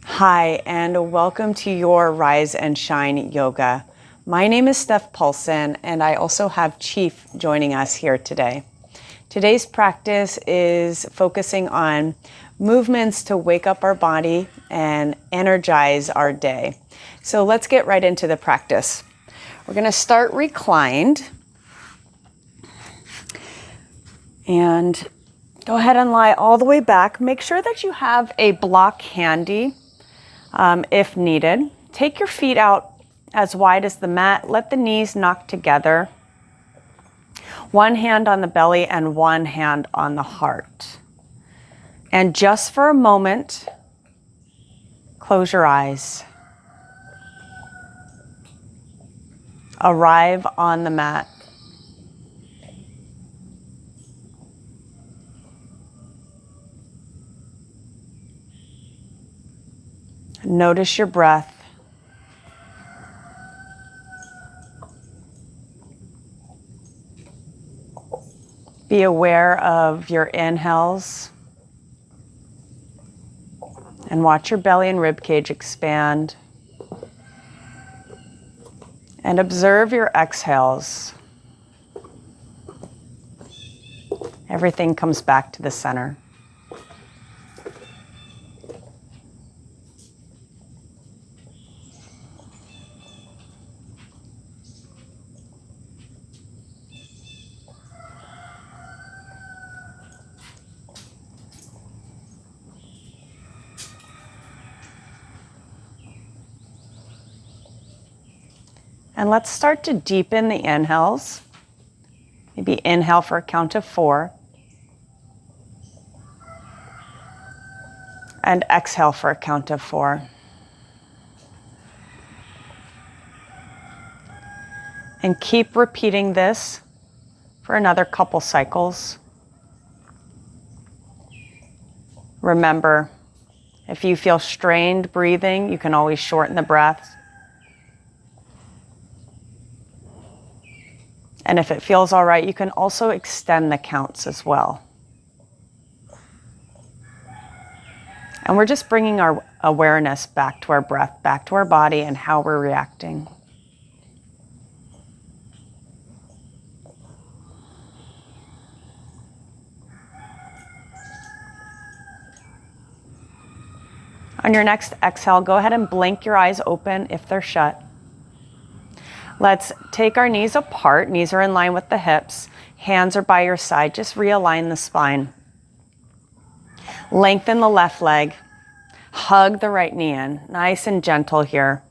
Hi, and welcome to your Rise and Shine Yoga. My name is Steph Paulson, and I also have Chief joining us here today. Today's practice is focusing on movements to wake up our body and energize our day. So let's get right into the practice. We're going to start reclined. And go ahead and lie all the way back. Make sure that you have a block handy if needed. Take your feet out as wide as the mat. Let the knees knock together. One hand on the belly and one hand on the heart. And just for a moment, close your eyes. Arrive on the mat. Notice your breath. Be aware of your inhales and watch your belly and rib cage expand. And observe your exhales. Everything comes back to the center. And let's start to deepen the inhales. Maybe inhale for a count of 4. And exhale for a count of 4. And keep repeating this for another couple cycles. Remember, if you feel strained breathing, you can always shorten the breath. And if it feels all right, you can also extend the counts as well. And we're just bringing our awareness back to our breath, back to our body and how we're reacting. On your next exhale, go ahead and blink your eyes open if they're shut. Let's take our knees apart. Knees are in line with the hips. Hands are by your side. Just realign the spine. Lengthen the left leg. Hug the right knee in. Nice and gentle here.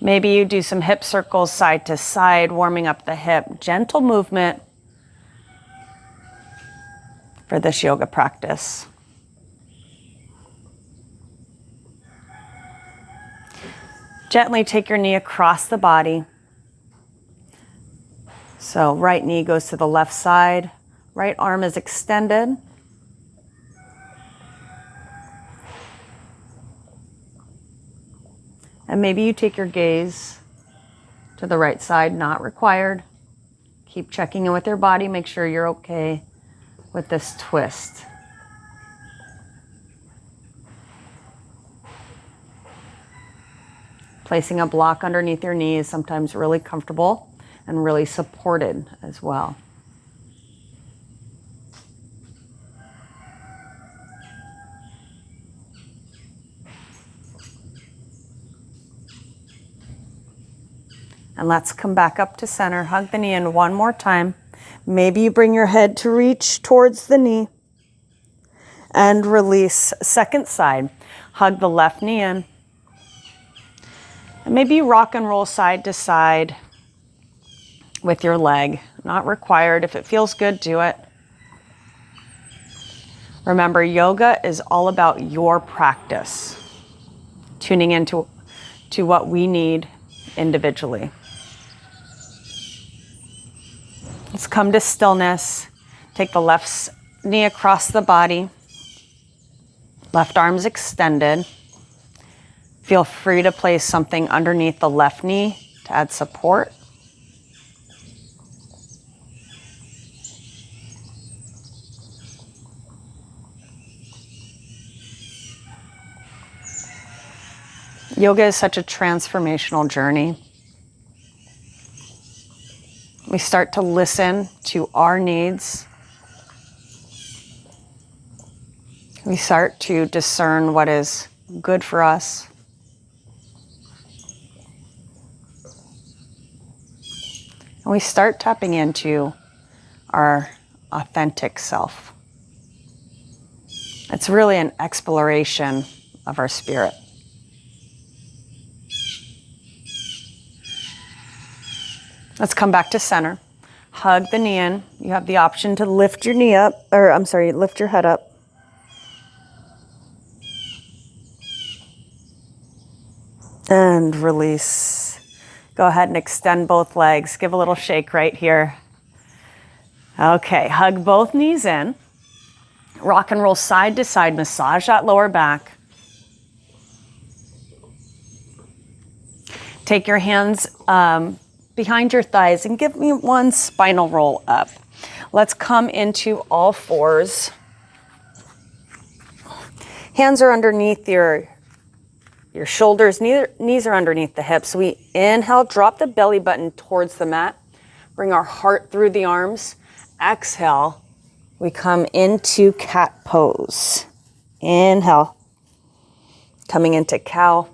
Maybe you do some hip circles side to side, warming up the hip. Gentle movement for this yoga practice. Gently take your knee across the body. So right knee goes to the left side. Right arm is extended. And maybe you take your gaze to the right side, not required. Keep checking in with your body. Make sure you're okay with this twist. Placing a block underneath your knee is sometimes really comfortable and really supported as well. And let's come back up to center. Hug the knee in one more time. Maybe you bring your head to reach towards the knee. And release. Second side. Hug the left knee in. And maybe you rock and roll side to side with your leg. Not required. If it feels good, do it. Remember, yoga is all about your practice. Tuning into what we need individually. Let's come to stillness. Take the left knee across the body. Left arm's extended. Feel free to place something underneath the left knee to add support. Yoga is such a transformational journey. We start to listen to our needs. We start to discern what is good for us. And we start tapping into our authentic self. It's really an exploration of our spirit. Let's come back to center. Hug the knee in. You have the option to lift your knee up, lift your head up. And release. Go ahead and extend both legs. Give a little shake right here. Okay, hug both knees in. Rock and roll side to side. Massage that lower back. Take your hands behind your thighs and give me one spinal roll up. Let's come into all fours. Hands are underneath your shoulders, knees are underneath the hips. We inhale, drop the belly button towards the mat. Bring our heart through the arms. Exhale, we come into cat pose. Inhale, coming into cow.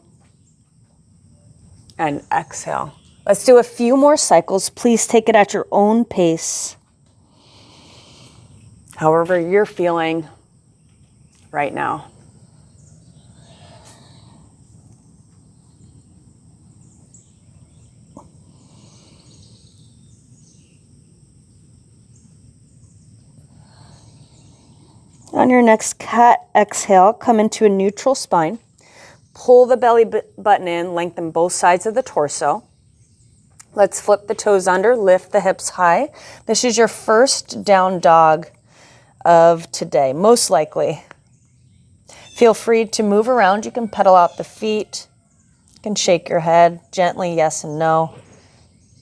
And exhale. Let's do a few more cycles. Please take it at your own pace. However you're feeling right now. On your next cat exhale, come into a neutral spine. Pull the belly button in, lengthen both sides of the torso. Let's flip the toes under, lift the hips high. This is your first down dog of today, most likely. Feel free to move around. You can pedal out the feet. You can shake your head gently, yes and no.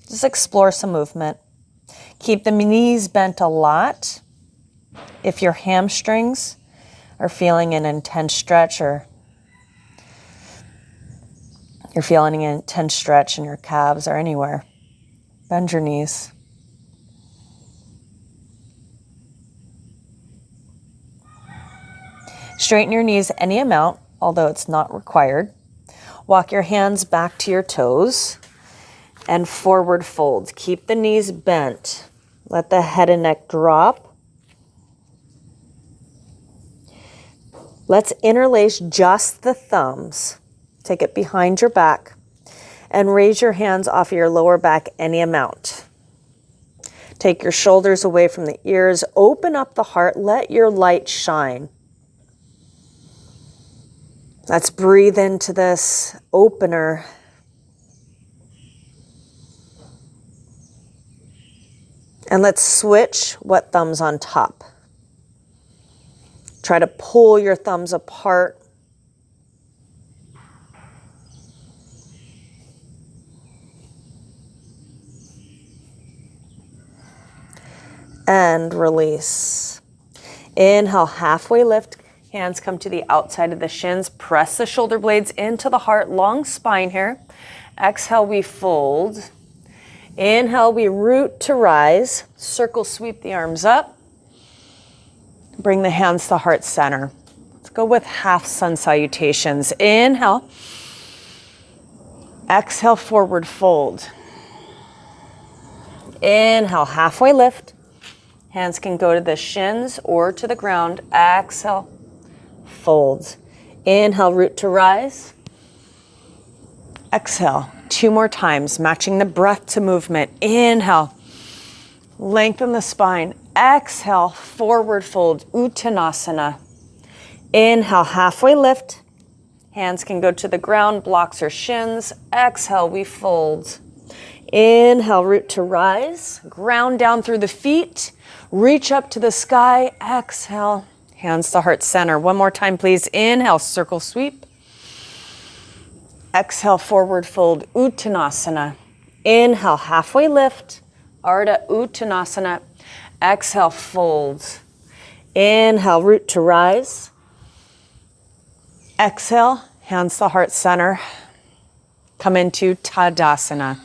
Just explore some movement. Keep the knees bent a lot. If your hamstrings are feeling an intense stretch or you're feeling an intense stretch in your calves or anywhere, bend your knees. Straighten your knees any amount, although it's not required. Walk your hands back to your toes and forward fold. Keep the knees bent. Let the head and neck drop. Let's interlace just the thumbs. Take it behind your back and raise your hands off of your lower back any amount. Take your shoulders away from the ears. Open up the heart. Let your light shine. Let's breathe into this opener. And let's switch what thumb's on top. Try to pull your thumbs apart. And release. Inhale, halfway lift. Hands come to the outside of the shins. Press the shoulder blades into the heart. Long spine here. Exhale, we fold. Inhale, we root to rise. Circle, sweep the arms up. Bring the hands to heart center. Let's go with half sun salutations. Inhale. Exhale, forward fold. Inhale, halfway lift. Hands can go to the shins or to the ground. Exhale, fold. Inhale, root to rise. Exhale, 2 more times, matching the breath to movement. Inhale, lengthen the spine. Exhale, forward fold, Uttanasana. Inhale, halfway lift. Hands can go to the ground, blocks or shins. Exhale, we fold. Inhale, root to rise. Ground down through the feet. Reach up to the sky. Exhale, hands to heart center. One more time, please. Inhale, circle sweep. Exhale, forward fold, Uttanasana. Inhale, halfway lift, Ardha Uttanasana. Exhale, fold. Inhale, root to rise. Exhale, hands to heart center. Come into Tadasana.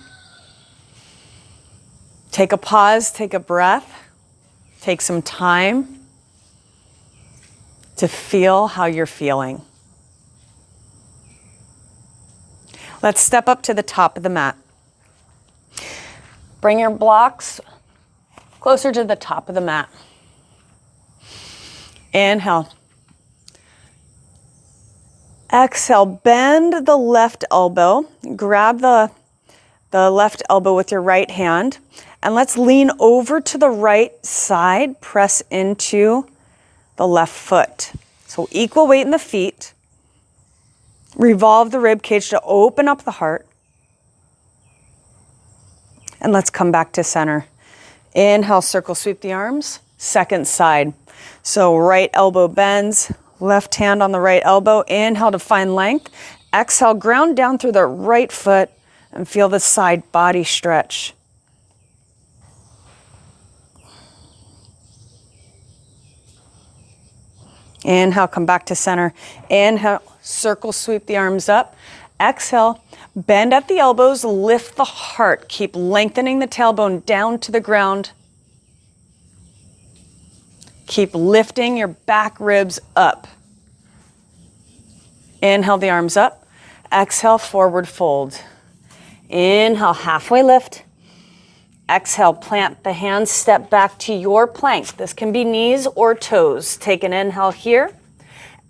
Take a pause, take a breath, take some time to feel how you're feeling. Let's step up to the top of the mat. Bring your blocks closer to the top of the mat. Inhale. Exhale, bend the left elbow. Grab the left elbow with your right hand. And let's lean over to the right side. Press into the left foot. So equal weight in the feet. Revolve the rib cage to open up the heart. And let's come back to center. Inhale, circle sweep the arms. Second side. So right elbow bends, left hand on the right elbow. Inhale to find length. Exhale, ground down through the right foot and feel the side body stretch. Inhale, come back to center. Inhale, circle sweep the arms up. Exhale, bend at the elbows, lift the heart. Keep lengthening the tailbone down to the ground. Keep lifting your back ribs up. Inhale the arms up. Exhale, forward fold. Inhale, halfway lift. Exhale, plant the hands, step back to your plank. This can be knees or toes. Take an inhale here.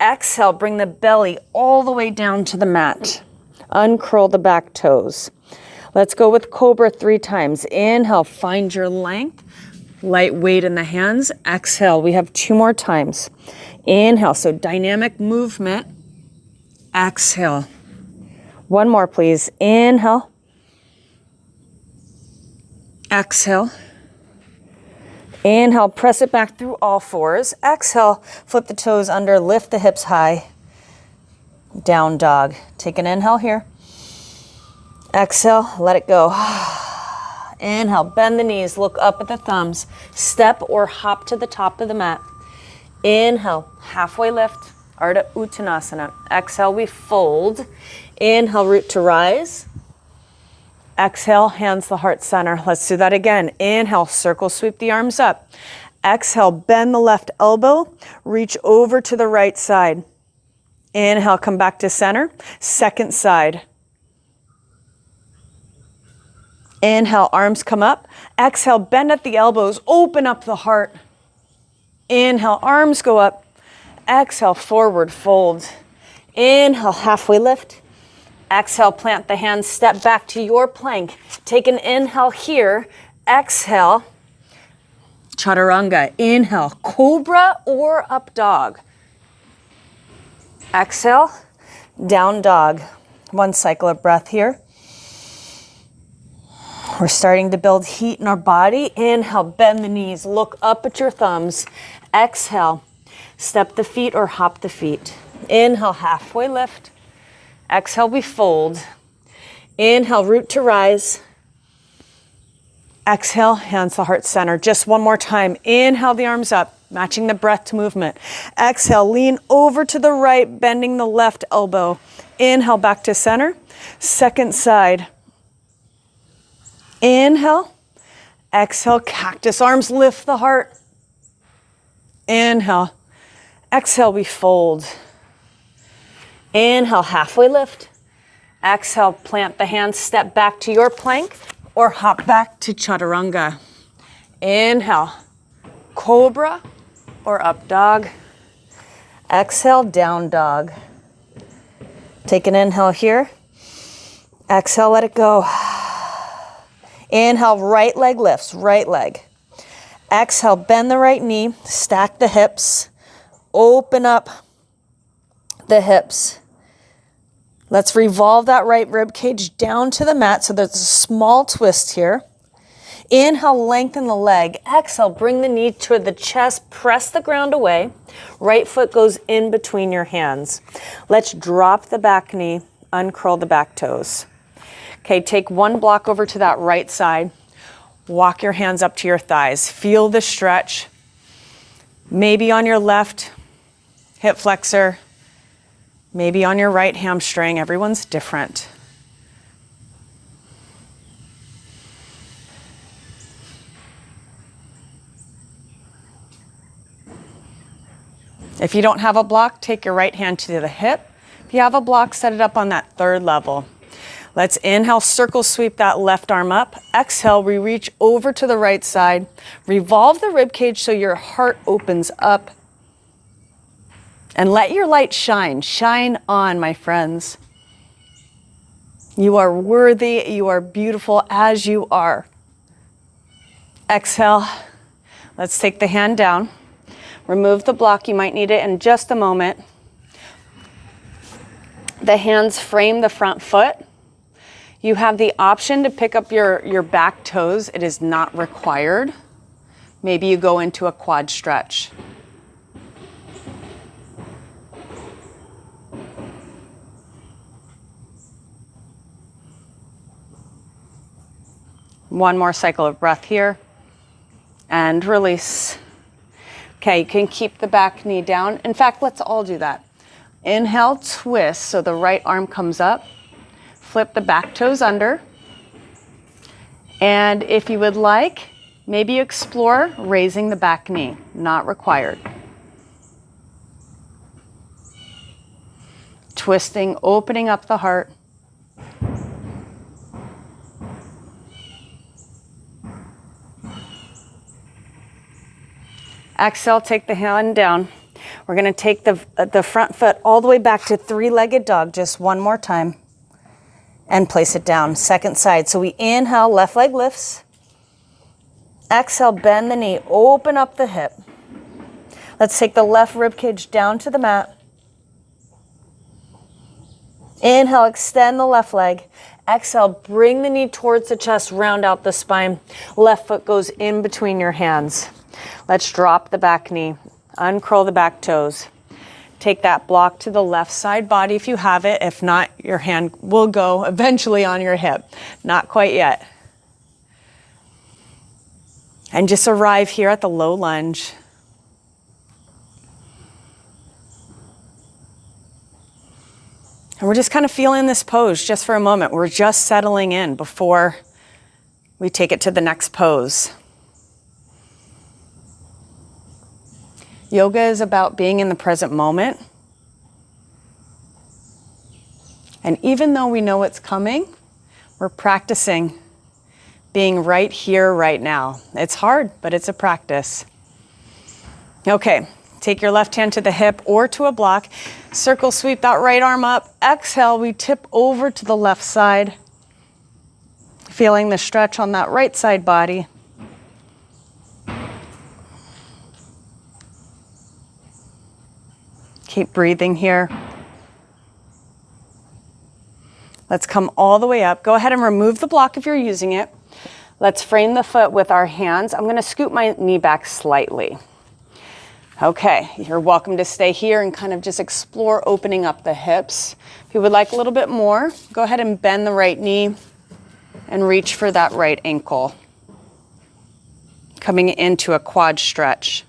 Exhale, bring the belly all the way down to the mat. Uncurl the back toes. Let's go with Cobra 3 times. Inhale, find your length. Light weight in the hands. Exhale, we have 2 more times. Inhale, so dynamic movement. Exhale. 1 more, please. Inhale. Exhale. Inhale, press it back through all 4s. Exhale, flip the toes under, lift the hips high. Down dog. Take an inhale here. Exhale, let it go. Inhale, bend the knees, look up at the thumbs. Step or hop to the top of the mat. Inhale, halfway lift, Ardha Uttanasana. Exhale, we fold. Inhale, root to rise. Exhale, hands to heart center. Let's do that again. Inhale, circle sweep the arms up. Exhale, bend the left elbow, reach over to the right side. Inhale, come back to center. Second side. Inhale, arms come up. Exhale, bend at the elbows, open up the heart. Inhale, arms go up. Exhale, forward fold. Inhale, halfway lift. Exhale, plant the hands, step back to your plank. Take an inhale here. Exhale, chaturanga. Inhale, cobra or up dog. Exhale, down dog. 1 cycle of breath here. We're starting to build heat in our body. Inhale, bend the knees, look up at your thumbs. Exhale, step the feet or hop the feet. Inhale, halfway lift. Exhale, we fold. Inhale, root to rise. Exhale, hands to heart center. Just 1 more time. Inhale the arms up, matching the breath to movement. Exhale, lean over to the right, bending the left elbow. Inhale, back to center. Second side. Inhale. Exhale, cactus arms, lift the heart. Inhale. Exhale, we fold. Inhale, halfway lift. Exhale, plant the hands, step back to your plank or hop back to chaturanga. Inhale, cobra or up dog. Exhale, down dog. Take an inhale here. Exhale, let it go. Inhale, right leg lifts, right leg. Exhale, bend the right knee, stack the hips, open up the hips. Let's revolve that right rib cage down to the mat so there's a small twist here. Inhale, lengthen the leg. Exhale, bring the knee to the chest, press the ground away. Right foot goes in between your hands. Let's drop the back knee, uncurl the back toes. Okay, take 1 block over to that right side. Walk your hands up to your thighs. Feel the stretch. Maybe on your left hip flexor, maybe on your right hamstring. Everyone's different. If you don't have a block, take your right hand to the hip. If you have a block, set it up on that third level. Let's inhale, circle sweep that left arm up. Exhale, we reach over to the right side. Revolve the rib cage so your heart opens up. And let your light shine. Shine on, my friends. You are worthy. You are beautiful as you are. Exhale. Let's take the hand down. Remove the block. You might need it in just a moment. The hands frame the front foot. You have the option to pick up your back toes. It is not required. Maybe you go into a quad stretch. One more cycle of breath here. And release. Okay, you can keep the back knee down. In fact, let's all do that. Inhale, twist, so the right arm comes up. Flip the back toes under. And if you would like, maybe explore raising the back knee. Not required. Twisting, opening up the heart. Exhale, take the hand down. We're going to take the front foot all the way back to three-legged dog just one more time and place it down. Second side. So we inhale, left leg lifts. Exhale, bend the knee, open up the hip. Let's take the left rib cage down to the mat. Inhale, extend the left leg. Exhale, bring the knee towards the chest, round out the spine. Left foot goes in between your hands. Let's drop the back knee, uncurl the back toes. Take that block to the left side body if you have it. If not, your hand will go eventually on your hip. Not quite yet. And just arrive here at the low lunge. And we're just kind of feeling this pose just for a moment. We're just settling in before we take it to the next pose. Yoga is about being in the present moment. And even though we know it's coming, we're practicing being right here, right now. It's hard, but it's a practice. Okay, take your left hand to the hip or to a block. Circle sweep that right arm up. Exhale, we tip over to the left side. Feeling the stretch on that right side body. Keep breathing here. Let's come all the way up. Go ahead and remove the block if you're using it. Let's frame the foot with our hands. I'm going to scoot my knee back slightly. Okay, you're welcome to stay here and kind of just explore opening up the hips. If you would like a little bit more, go ahead and bend the right knee and reach for that right ankle. Coming into a quad stretch.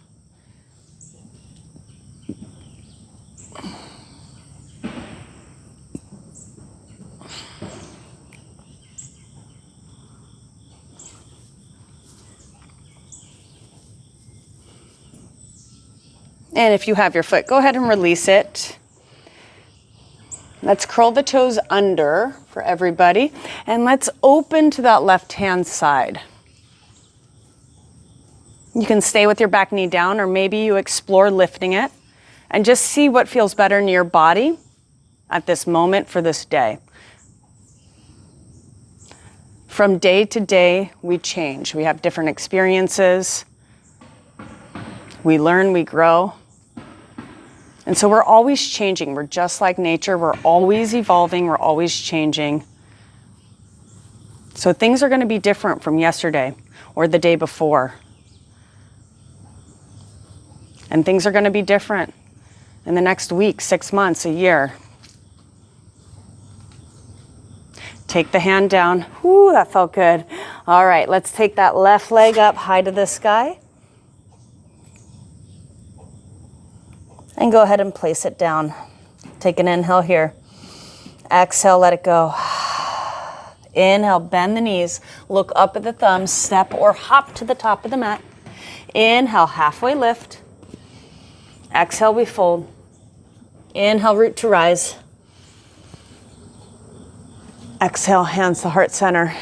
And if you have your foot, go ahead and release it. Let's curl the toes under for everybody. And let's open to that left hand side. You can stay with your back knee down, or maybe you explore lifting it and just see what feels better in your body at this moment for this day. From day to day, we change. We have different experiences. We learn, we grow. And so we're always changing. We're just like nature. We're always evolving. We're always changing. So things are going to be different from yesterday or the day before. And things are going to be different in the next week, 6 months, a year. Take the hand down. Ooh, that felt good. All right, let's take that left leg up high to the sky. And go ahead and place it down. Take an inhale here. Exhale, let it go. Inhale, bend the knees. Look up at the thumbs. Step or hop to the top of the mat. Inhale, halfway lift. Exhale, we fold. Inhale, root to rise. Exhale, hands to heart center.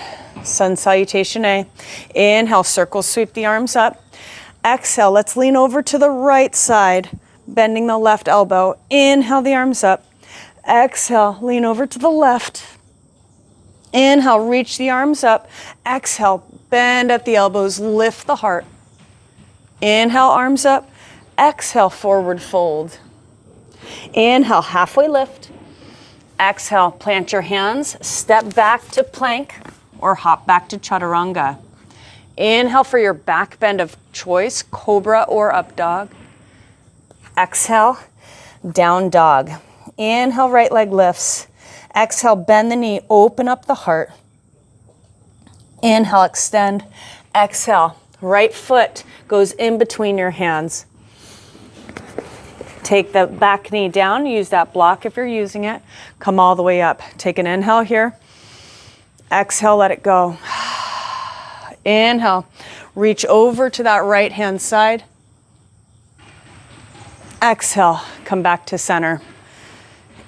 Sun salutation A. Inhale, circle, sweep the arms up. Exhale, let's lean over to the right side, bending the left elbow. Inhale, the arms up. Exhale, lean over to the left. Inhale, reach the arms up. Exhale, bend at the elbows, lift the heart. Inhale, arms up. Exhale, forward fold. Inhale, halfway lift. Exhale, plant your hands, step back to plank or hop back to chaturanga. Inhale for your back bend of choice, cobra or up dog. Exhale, down dog. Inhale, right leg lifts. Exhale, bend the knee, open up the heart. Inhale, extend. Exhale, right foot goes in between your hands. Take the back knee down, use that block if you're using it. Come all the way up. Take an inhale here. Exhale, let it go. Inhale, reach over to that right hand side. Exhale, come back to center.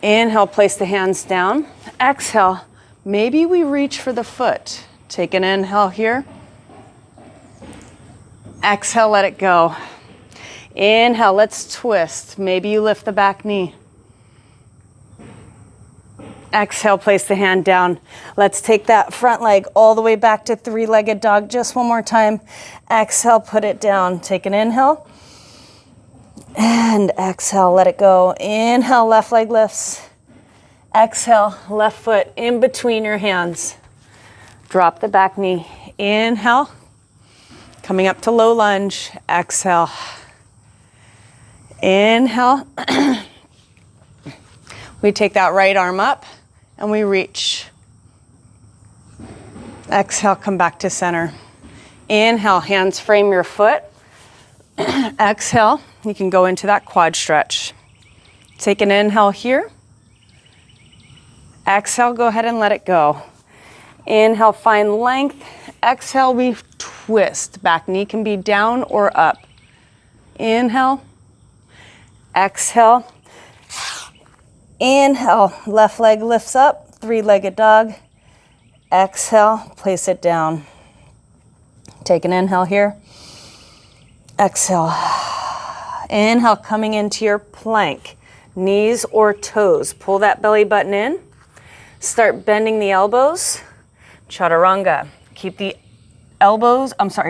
Inhale, place the hands down. Exhale, maybe we reach for the foot. Take an inhale here. Exhale, let it go. Inhale, let's twist. Maybe you lift the back knee. Exhale, place the hand down. Let's take that front leg all the way back to three-legged dog. Just one more time. Exhale, put it down. Take an inhale. And exhale, let it go. Inhale, left leg lifts. Exhale, left foot in between your hands. Drop the back knee. Inhale. Coming up to low lunge. Exhale. Inhale. We take that right arm up and we reach. Exhale, come back to center. Inhale, hands frame your foot. Exhale, you can go into that quad stretch. Take an inhale here. Exhale, go ahead and let it go. Inhale, find length. Exhale, we twist. Back knee can be down or up. Inhale. Exhale. Inhale, left leg lifts up, three-legged dog. Exhale, place it down. Take an inhale here. Exhale. Inhale, coming into your plank. Knees or toes. Pull that belly button in. Start bending the elbows. Chaturanga. Keep the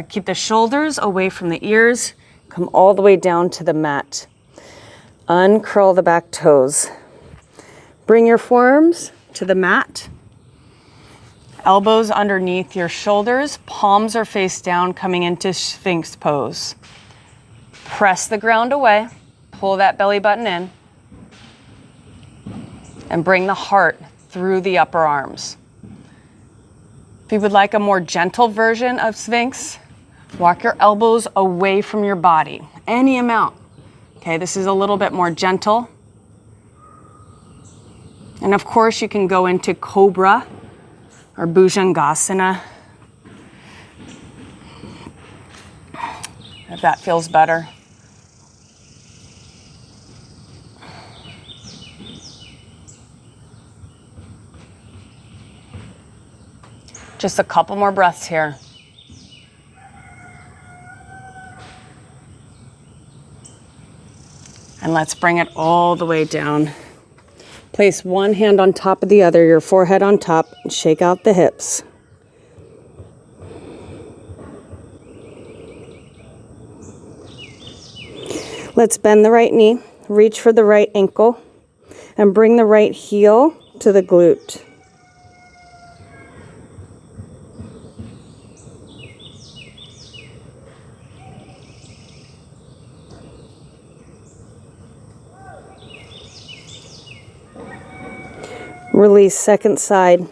keep the shoulders away from the ears. Come all the way down to the mat. Uncurl the back toes. Bring your forearms to the mat. Elbows underneath your shoulders. Palms are face down, coming into Sphinx pose. Press the ground away. Pull that belly button in. And bring the heart through the upper arms. If you would like a more gentle version of Sphinx, walk your elbows away from your body. Any amount. Okay, this is a little bit more gentle. And of course, you can go into Cobra or Bhujangasana if that feels better. Just a couple more breaths here. And let's bring it all the way down. Place one hand on top of the other, your forehead on top, and shake out the hips. Let's bend the right knee, reach for the right ankle, and bring the right heel to the glute. Release second side.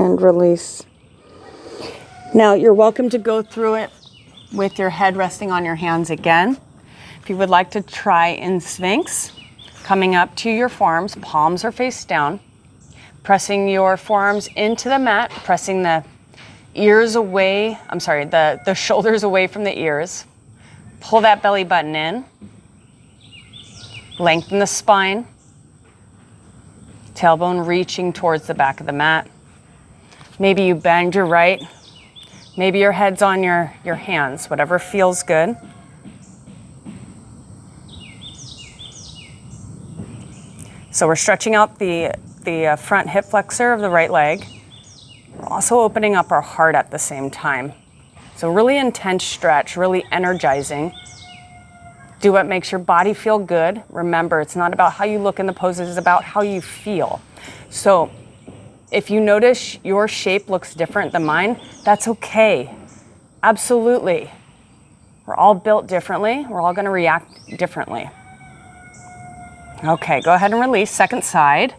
and release. Now you're welcome to go through it with your head resting on your hands again. If you would like to try in Sphinx, coming up to your forearms, palms are face down, pressing your forearms into the mat, pressing the ears away, the shoulders away from the ears. Pull that belly button in. Lengthen the spine. Tailbone reaching towards the back of the mat. Maybe you bend your right. Maybe your head's on your hands, whatever feels good. So we're stretching out the front hip flexor of the right leg. We're also opening up our heart at the same time. So really intense stretch, really energizing. Do what makes your body feel good. Remember, it's not about how you look in the poses, it's about how you feel. So if you notice your shape looks different than mine, that's okay. Absolutely. We're all built differently. We're all going to react differently. Okay, go ahead and release. Second side.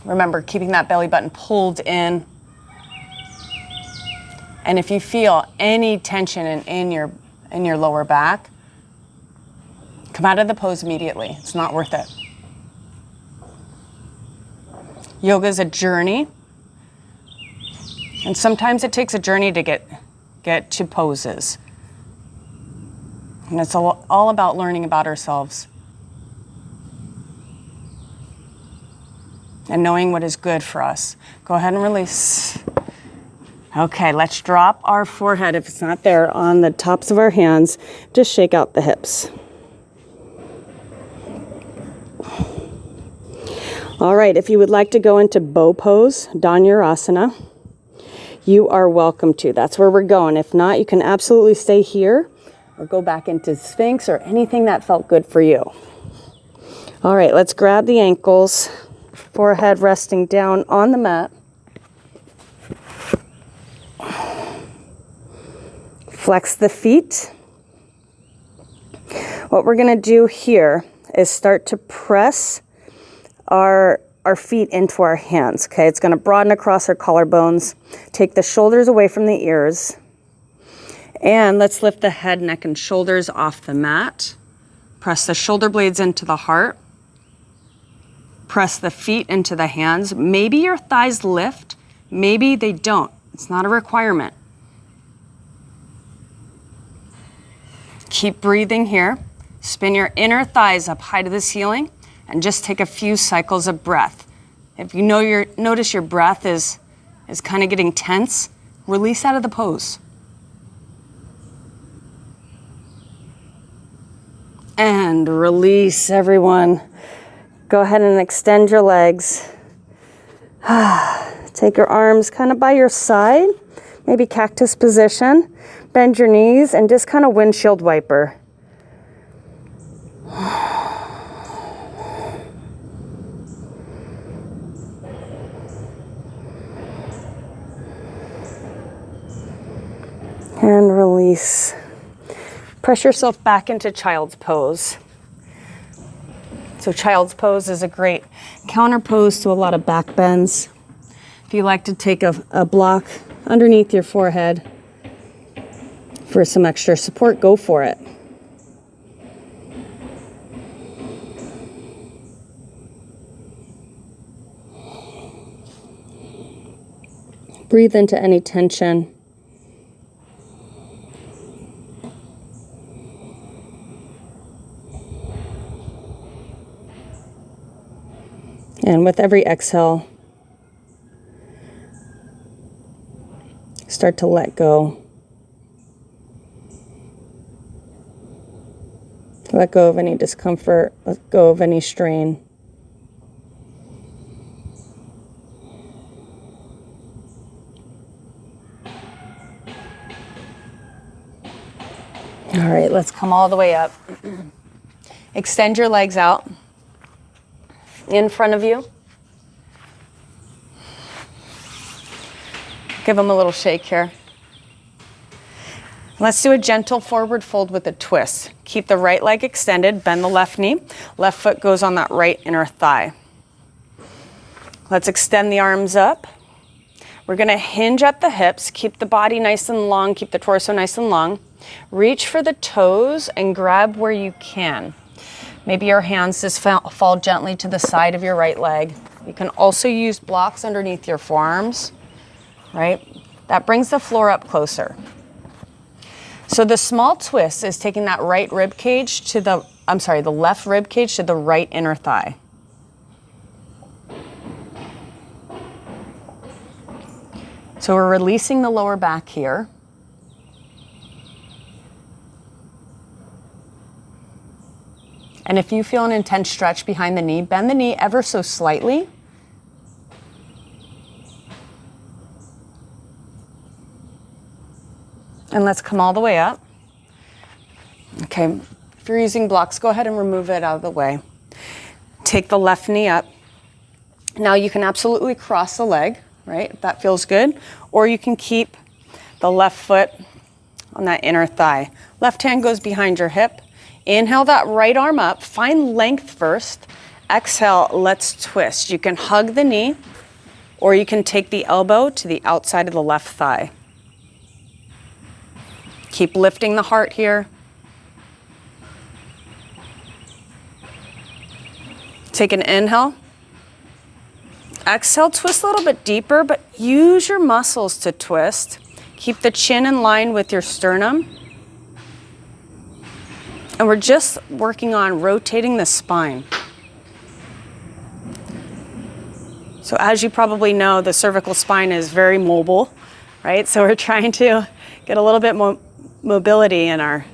Remember, keeping that belly button pulled in. And if you feel any tension in your lower back, come out of the pose immediately. It's not worth it. Yoga is a journey. And sometimes it takes a journey to get to poses. And it's all about learning about ourselves. And knowing what is good for us. Go ahead and release. Okay, let's drop our forehead, if it's not there, on the tops of our hands. Just shake out the hips. All right, if you would like to go into bow pose, Dhanurasana, you are welcome to. That's where we're going. If not, you can absolutely stay here or go back into Sphinx or anything that felt good for you. All right, let's grab the ankles. Forehead resting down on the mat. Flex the feet. What we're going to do here is start to press our feet into our hands. Okay, it's going to broaden across our collarbones. Take the shoulders away from the ears. And let's lift the head, neck, and shoulders off the mat. Press the shoulder blades into the heart. Press the feet into the hands. Maybe your thighs lift, maybe they don't. It's not a requirement. Keep breathing here. Spin your inner thighs up high to the ceiling and just take a few cycles of breath. If you notice your breath is kind of getting tense, release out of the pose. And release, everyone. Go ahead and extend your legs. Take your arms kind of by your side, maybe cactus position. Bend your knees and just kind of windshield wiper. And release. Press yourself back into child's pose. So child's pose is a great counter pose to a lot of back bends. If you like to take a block underneath your forehead for some extra support, go for it. Breathe into any tension. And with every exhale, start to let go. Let go of any discomfort, let go of any strain. All right, let's come all the way up. Extend your legs out in front of you. Give them a little shake here. Let's do a gentle forward fold with a twist. Keep the right leg extended, bend the left knee. Left foot goes on that right inner thigh. Let's extend the arms up. We're gonna hinge at the hips, keep the body nice and long, keep the torso nice and long. Reach for the toes and grab where you can. Maybe your hands just fall gently to the side of your right leg. You can also use blocks underneath your forearms, right? That brings the floor up closer. So the small twist is taking that right rib cage to the left rib cage to the right inner thigh. So we're releasing the lower back here. And if you feel an intense stretch behind the knee, bend the knee ever so slightly. And let's come all the way up. Okay, if you're using blocks, go ahead and remove it out of the way. Take the left knee up. Now you can absolutely cross the leg, right, if that feels good. Or you can keep the left foot on that inner thigh. Left hand goes behind your hip. Inhale that right arm up. Find length first. Exhale, let's twist. You can hug the knee, or you can take the elbow to the outside of the left thigh. Keep lifting the heart here. Take an inhale. Exhale, twist a little bit deeper, but use your muscles to twist. Keep the chin in line with your sternum. And we're just working on rotating the spine. So as you probably know, the cervical spine is very mobile, right? So we're trying to get a little bit more mobility in our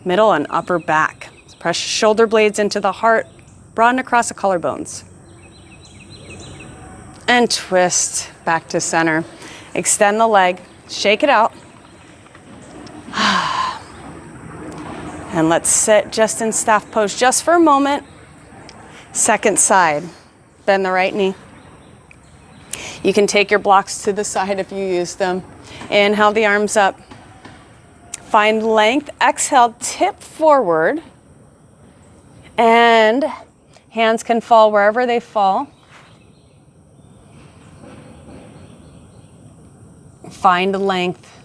middle and upper back. Press shoulder blades into the heart, broaden across the collarbones. And twist back to center. Extend the leg, shake it out. And let's sit just in staff pose just for a moment. Second side, bend the right knee. You can take your blocks to the side if you use them. Inhale the arms up. Find length, exhale, tip forward. And hands can fall wherever they fall. Find length.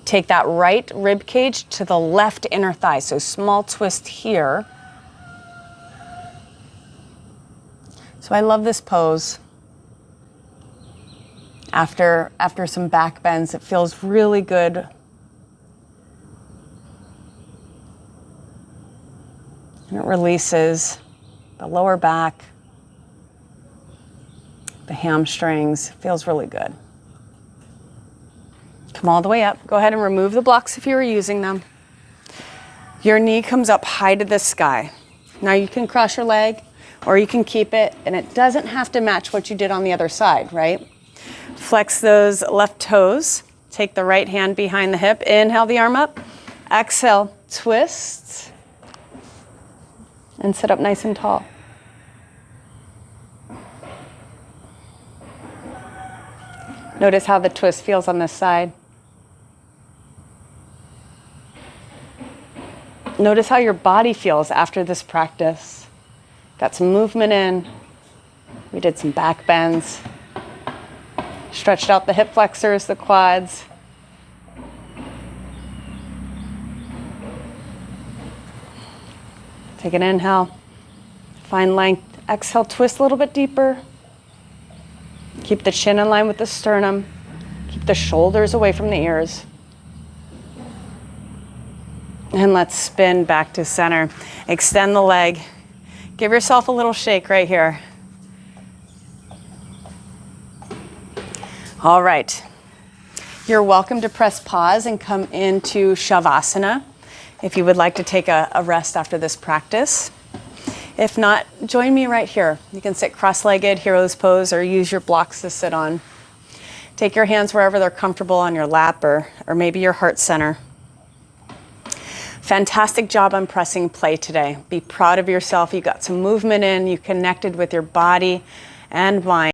Take that right rib cage to the left inner thigh. So small twist here. So I love this pose. After some back bends, it feels really good. And it releases the lower back, the hamstrings. It feels really good. Come all the way up. Go ahead and remove the blocks if you were using them. Your knee comes up high to the sky. Now you can cross your leg or you can keep it, and it doesn't have to match what you did on the other side, right? Flex those left toes. Take the right hand behind the hip. Inhale the arm up. Exhale, twist. And sit up nice and tall. Notice how the twist feels on this side. Notice how your body feels after this practice. Got some movement in. We did some back bends. Stretched out the hip flexors, the quads. Take an inhale. Find length. Exhale, twist a little bit deeper. Keep the chin in line with the sternum. Keep the shoulders away from the ears. And let's spin back to center. Extend the leg. Give yourself a little shake right here. All right. You're welcome to press pause and come into Shavasana if you would like to take a rest after this practice. If not, join me right here. You can sit cross-legged, hero's pose, or use your blocks to sit on. Take your hands wherever they're comfortable on your lap or maybe your heart center. Fantastic job on pressing play today. Be proud of yourself. You got some movement in, you connected with your body and mind.